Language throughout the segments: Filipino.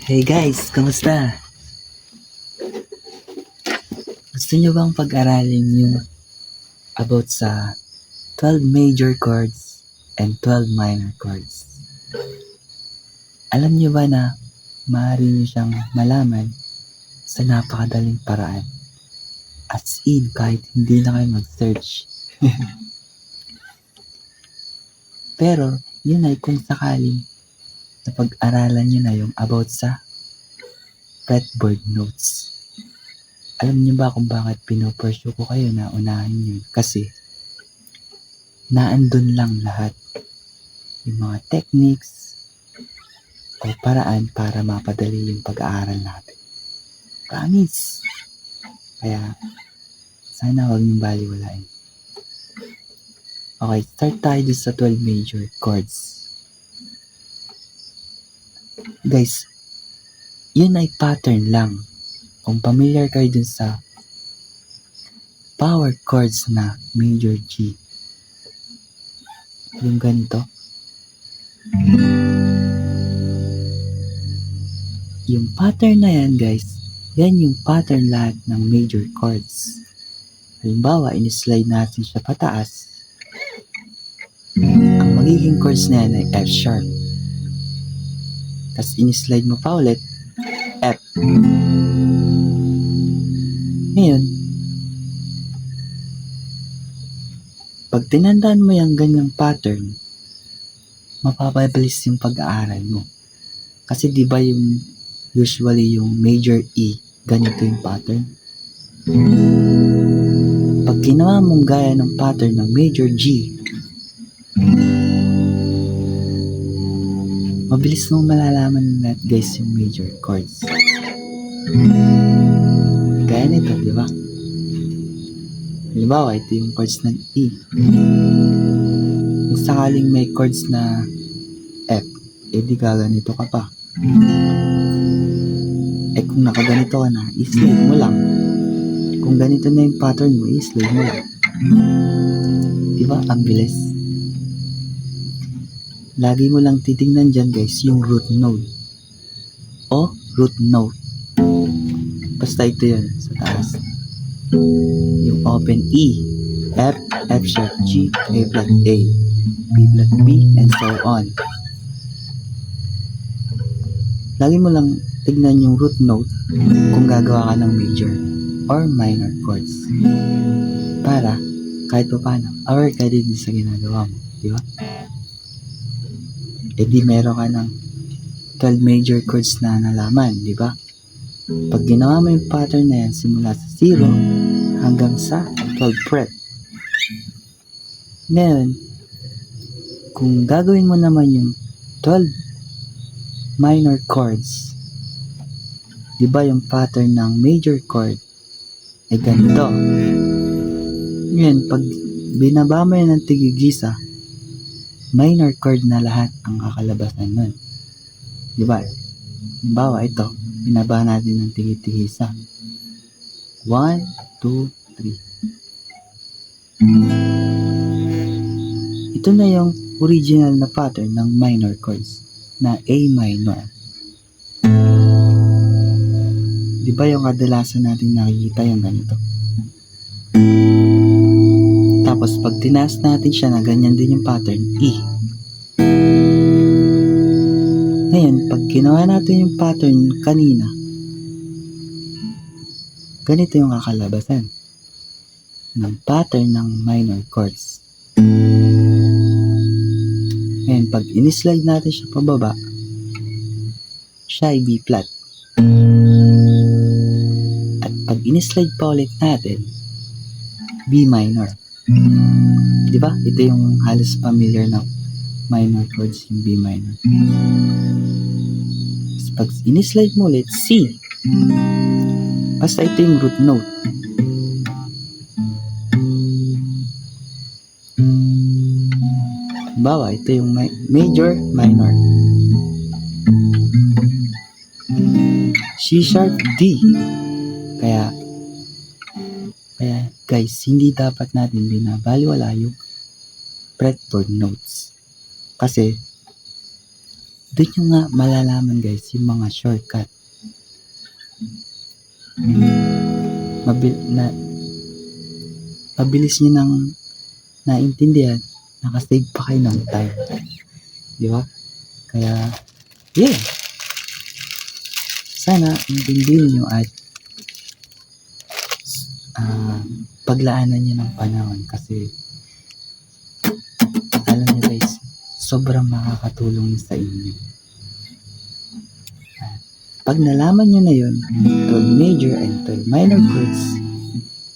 Hey guys, kamusta? Gusto nyo bang pag-aralin yung about sa 12 major chords and 12 minor chords? Alam nyo ba na maaari nyo siyang malaman sa napakadaling paraan? As in, kahit hindi na kayo mag-search. Pero, yun ay kung sakaling napag-aralan nyo na yung about sa fretboard notes. Alam niyo ba kung bakit pinopursue ko kayo na unahin yun? Kasi, naandun lang lahat yung mga techniques o paraan para mapadali yung pag-aaral natin. Promise! Kaya, sana huwag niyong baliwalain. Okay, start tayo dun sa 12 major chords. Guys, yun ay pattern lang. Kung familiar kayo dun sa power chords na major G, yung ganito, yung pattern na yan guys, yan yung pattern lahat ng major chords. Halimbawa, in-slide natin siya pataas, ang magiging chords na yan ay F sharp. Tapos in-slide mo pa ulit, F. Ngayon, pag tinandaan mo yung ganyang pattern, mapapabilis yung pag-aaral mo. Kasi di ba yung usually yung major E, ganito yung pattern. Pag ginawa mong gaya ng pattern ng major G, mabilis mong malalaman na guys yung major chords. Gaya nito, di ba? Halimbawa, ito yung chords ng E. Kung sakaling may chords na F, edi gaganito ka pa. Kung nakaganito ka na, i-slide mo lang. Kung ganito na yung pattern mo, i-slide mo lang. Diba? Ang bilis. Lagi mo lang titingnan dyan guys, yung root note. O root note. Basta ito yun, sa taas. Yung open E, F, F sharp G, A flat A, B flat B, and so on. Lagi mo lang tignan yung root note kung gagawa ka ng major or minor chords. Para kahit pa paano, aware ka din sa ginagawa mo. Di ba? E di meron ka ng 12 major chords na nalaman. Di ba? Pag ginawa mo yung pattern na yan simula sa 0 hanggang sa 12 fret. Ngayon, kung gagawin mo naman yung 12 minor chords, di ba yung pattern ng major chord ay ganito. Ngayon, pag binaba mo yan ng tigigisa, minor chord na lahat ang kakalabasan nun. Di ba? Halimbawa, ito, binaba natin ng tigigisa. 1, 2, 3. Ito na yung original na pattern ng minor chords na A minor. Di ba yung kadalasan natin nakikita yung ganito? Tapos pag tinaas natin siya na ganyan din yung pattern, E. Ngayon, pag ginawa natin yung pattern kanina, ganito yung kakalabasan ng pattern ng minor chords. Ngayon, pag in-slide natin siya pababa, siya ay B flat. At pag in-slide pa ulit natin, B minor. Diba? Ito yung halos familiar na minor chords, yung B minor. Tapos pag in-slide mo ulit, C. Basta ito yung root note. Bawa, ito yung major, minor. C sharp, D. Kaya guys, hindi dapat natin binabaliwala yung fretboard notes. Kasi doon nyo nga malalaman guys yung mga shortcut. Mabilis nyo nang naintindihan, nakasave pa kayo ng time. Di ba? Kaya, yeah. Sana intindihin nyo at paglaanan nyo ng panahon kasi alam nyo guys, sobrang makakatulong sa inyo. Pag nalaman nyo na yun, 12 major and 12 minor chords,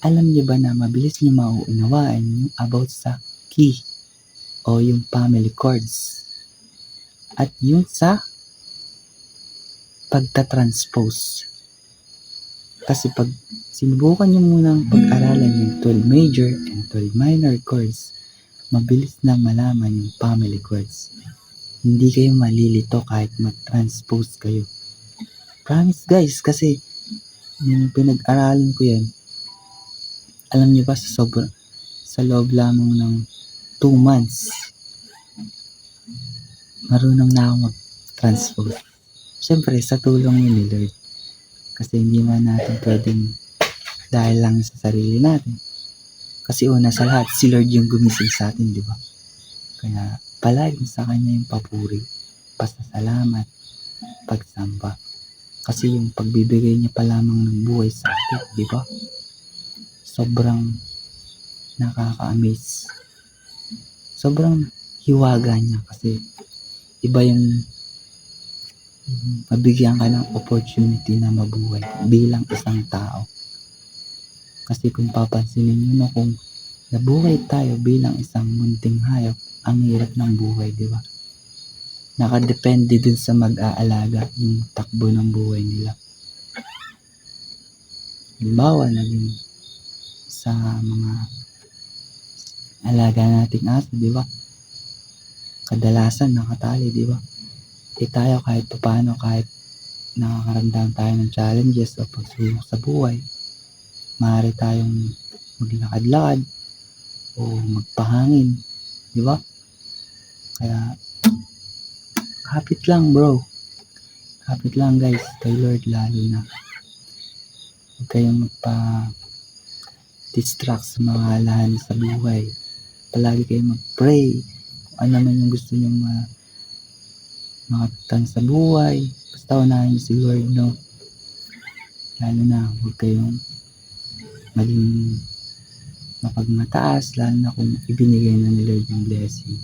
alam nyo ba na mabilis nyo mauunawaan yung about sa key o yung family chords at yung sa pagta-transpose. Kasi pag sinubukan nyo munang pag-aralan yung 12 major and 12 minor chords, mabilis na malaman yung family chords. Hindi kayo malilito kahit mag-transpose kayo. Promise guys, kasi yung pinag-aralan ko yan, alam nyo ba sa loob lamang ng 2 months, marunong na ako mag-transpose. Siyempre, sa tulong ni Lord. Kasi hindi man natin pwedeng dahil lang sa sarili natin. Kasi una sa lahat, si Lord yung gumising sa atin, di ba? Kaya palaging sa Kanya yung papuri, pasasalamat, pagsamba. Kasi yung pagbibigay niya pa lamang ng buhay sa atin, di ba? Sobrang nakaka-amaze. Sobrang hiwaga niya kasi iba yung mabigyan ka ng opportunity na mabuhay bilang isang tao. Kasi kung papansinin nyo na kung nabuhay tayo bilang isang munting hayop, ang hirap ng buhay, di ba? Nakadepende dun sa mag-aalaga yung takbo ng buhay nila. Halimbawa, naging sa mga alaga nating aso, di ba? Kadalasan nakatali, di ba? Tayo kahit paano, kahit nakakaramdam tayo ng challenges o pagsubok sa buhay, maaari tayong maglakad-lakad o magpahangin, di ba? Kaya kapit lang bro, kapit lang guys kay Lord, lalo na huwag kayong magpa-distract sa mga alahan sa buhay. Palagi kayong mag-pray kung ano man yung gusto nyong makaptan sa buhay, basta unahin si Lord, no? Lalo na huwag kayong maging mapagmataas, lalo na kung ibinigay na ni Lord yung blessing.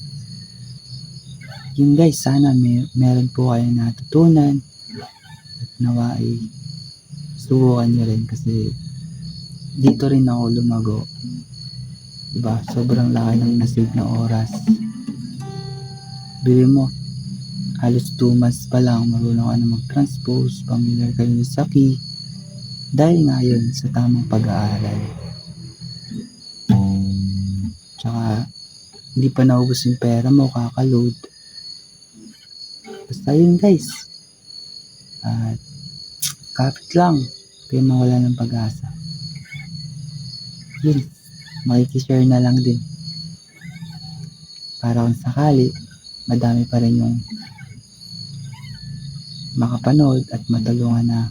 Yun guys, sana meron po kayo natutunan at nawa ay subukan nyo rin kasi dito rin ako lumago, diba? Sobrang laki ng nasave na oras. Bili mo, halos 2 months pa lang marunong ka na mag-transpose, familiar kayo sa key, dahil nga yun sa tamang pag-aaral. Tsaka hindi pa naubos yung pera mo, kakaload. Basta yun guys, at kapit lang kayo mawala ng pag-asa. Yun, makikishare na lang din para kung sakali madami pa rin yung makapanood at matulungan na,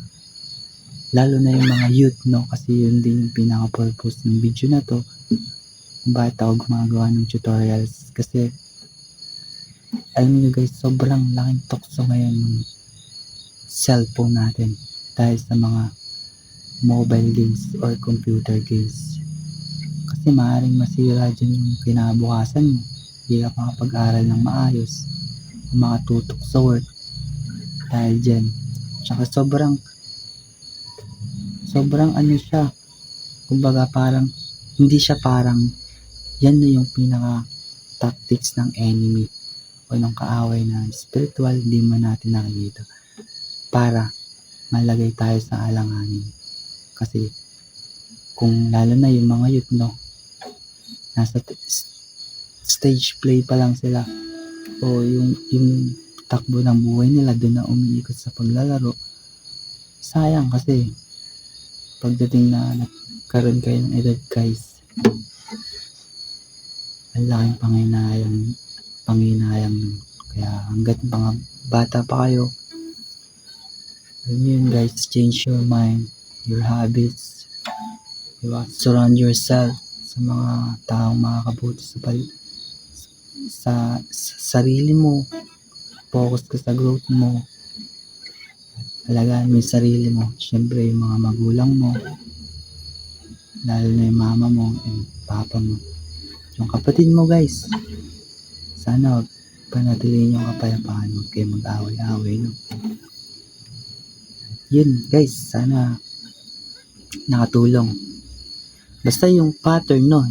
lalo na yung mga youth, no? Kasi yun din yung pinaka-purpose ng video na to, kung bakit ako gumagawa ng tutorials. Kasi alam niyo guys, sobrang laking tukso ngayon ng cellphone natin dahil sa mga mobile games or computer games. Kasi maaaring masira dyan yung kinabukasan mo, hindi ka makapag-aral ng maayos, makatutok sa work dahil dyan. Tsaka sobrang ano siya, kumbaga parang hindi siya parang yan na yung pinaka tactics ng enemy o ng kaaway na spiritual, hindi man natin nakikita para malagay tayo sa alanganin. Kasi kung lalo na yung mga youth, no, nasa stage play pa lang sila o yung takbo ng buhay nila doon na umiikot sa paglalaro, sayang. Kasi pagdating na nagkaroon kayo ng edad guys, ang laking panginayang nun. Kaya hanggat bata pa kayo. Alam niyo yun guys, change your mind, your habits. Diba? Surround yourself sa mga taong makakabuti sa sarili mo. Focus ka sa growth mo. Alagaan mo yung sarili mo. Siyempre yung mga magulang mo. Lalo na yung mama mo and papa mo. Yung kapatid mo guys. Sana wag panatilihin yung kapayapaan. Huwag kayo mag-away-away. No? Yun guys. Sana nakatulong. Basta yung pattern no.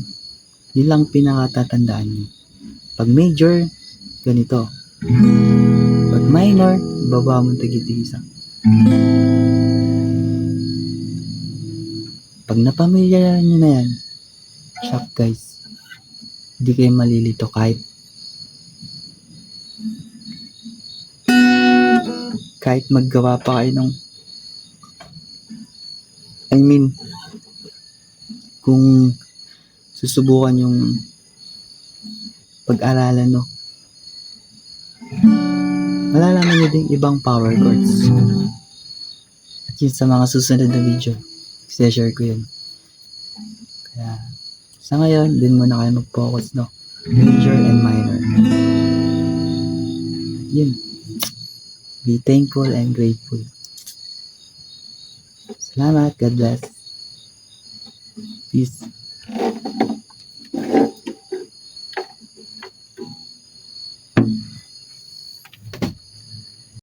Yun lang pinakatatandaan nyo. Pag major, ganito. Pag minor, baba mo tigit-isa. Pag napamilya nyo na yan, shock guys. Hindi kayo malilito kahit maggawa pa kayo ng kung susubukan yung pag-aralan no, malalaman nyo din ibang power chords. At yun sa mga susunod na video, i-share ko yun. Kaya sa ngayon, din muna kayo mag-focus no, major and minor. Yun, be thankful and grateful. Salamat, God bless. Peace.